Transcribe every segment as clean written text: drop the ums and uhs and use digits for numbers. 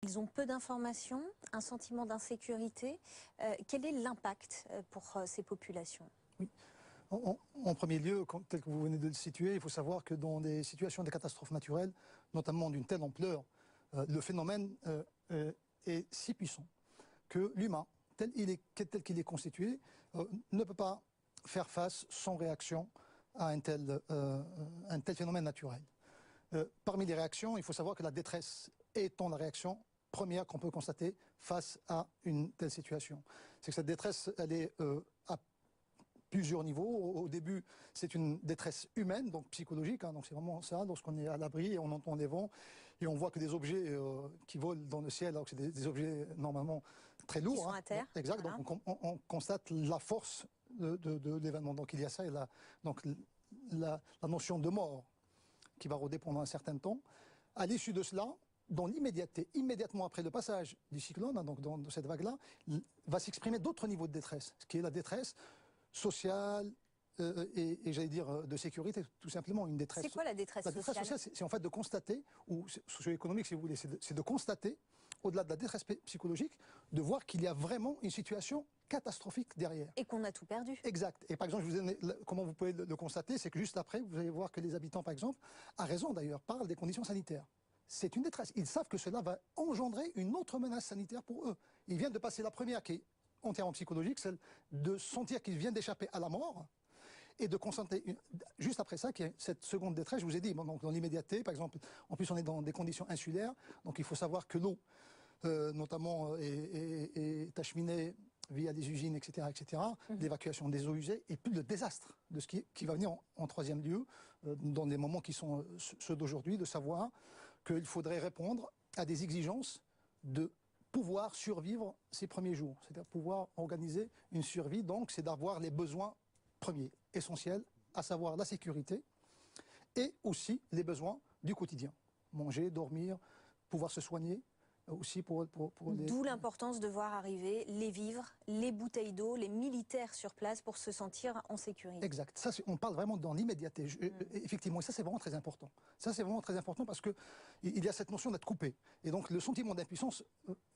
Ils ont peu d'informations, un sentiment d'insécurité. Quel est l'impact pour ces populations? Oui. En premier lieu, tel que vous venez de le situer, il faut savoir que dans des situations de catastrophes naturelles, notamment d'une telle ampleur, le phénomène est si puissant que l'humain, tel qu'il est constitué, ne peut pas faire face sans réaction à un tel phénomène naturel. Parmi les réactions, il faut savoir que la détresse étant la réaction première qu'on peut constater face à une telle situation. C'est que cette détresse, elle est à plusieurs niveaux. Au début, c'est une détresse humaine, donc psychologique, donc c'est vraiment ça, lorsqu'on est à l'abri et on entend les vents et on voit que des objets qui volent dans le ciel, alors que c'est des objets normalement très lourds. Qui sont à terre. Exact, Voilà. donc on constate la force de l'événement. Donc il y a ça, et la notion de mort qui va rôder pendant un certain temps. À l'issue de cela, dans l'immédiateté, immédiatement après le passage du cyclone, donc dans cette vague-là, va s'exprimer d'autres niveaux de détresse, ce qui est la détresse sociale et j'allais dire de sécurité, tout simplement une détresse. C'est quoi la détresse sociale? La détresse sociale, c'est en fait de constater, ou socio-économique si vous voulez, c'est de constater, au-delà de la détresse psychologique, de voir qu'il y a vraiment une situation catastrophique derrière. Et qu'on a tout perdu. Exact. Et par exemple, je vous ai, comment vous pouvez le constater, c'est que juste après, vous allez voir que les habitants, par exemple, à raison d'ailleurs, parlent des conditions sanitaires. C'est une détresse. Ils savent que cela va engendrer une autre menace sanitaire pour eux. Ils viennent de passer la première qui est entièrement psychologique, celle de sentir qu'ils viennent d'échapper à la mort et de constater juste après ça qu'il y a cette seconde détresse. Je vous ai dit, donc dans l'immédiateté, par exemple, en plus on est dans des conditions insulaires, donc il faut savoir que l'eau, notamment, est acheminée via des usines, etc., l'évacuation des eaux usées, et puis le désastre de ce qui va venir en troisième lieu, dans les moments qui sont ceux d'aujourd'hui, de savoir qu'il faudrait répondre à des exigences de pouvoir survivre ces premiers jours, c'est-à-dire pouvoir organiser une survie, donc c'est d'avoir les besoins premiers, essentiels, à savoir la sécurité, et aussi les besoins du quotidien, manger, dormir, pouvoir se soigner, aussi pour les... D'où l'importance de voir arriver les vivres, les bouteilles d'eau, les militaires sur place pour se sentir en sécurité. Exact. Ça, on parle vraiment dans l'immédiateté. Effectivement, et ça, c'est vraiment très important. Ça, c'est vraiment très important parce qu'il y a cette notion d'être coupé. Et donc, le sentiment d'impuissance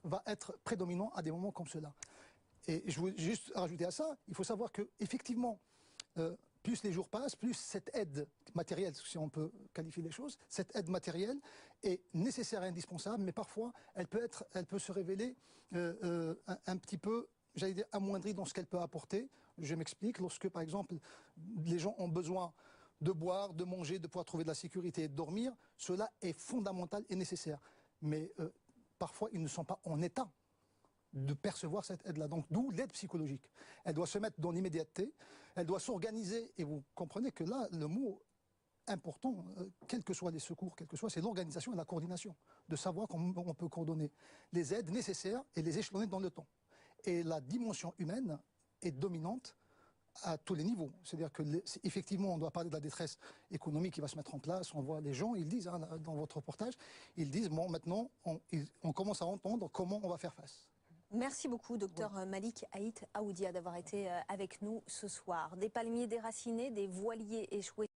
va être prédominant à des moments comme cela. Et je voulais juste rajouter à ça, il faut savoir qu'effectivement, plus les jours passent, plus cette aide matérielle, si on peut qualifier les choses, cette aide matérielle est nécessaire et indispensable, mais parfois elle peut se révéler un petit peu, j'allais dire, amoindrie dans ce qu'elle peut apporter. Je m'explique, lorsque par exemple les gens ont besoin de boire, de manger, de pouvoir trouver de la sécurité et de dormir, cela est fondamental et nécessaire. Mais parfois ils ne sont pas en état de percevoir cette aide-là. Donc d'où l'aide psychologique. Elle doit se mettre dans l'immédiateté, elle doit s'organiser, et vous comprenez que là, le mot important, quels que soient les secours, c'est l'organisation et la coordination, de savoir comment on peut coordonner les aides nécessaires et les échelonner dans le temps. Et la dimension humaine est dominante à tous les niveaux. C'est-à-dire que effectivement, on doit parler de la détresse économique qui va se mettre en place. On voit les gens, ils disent, dans votre reportage, ils disent, bon, maintenant, on commence à entendre comment on va faire face. Merci beaucoup, docteur Malik Aït Aoudia, d'avoir été avec nous ce soir. Des palmiers déracinés, des voiliers échoués.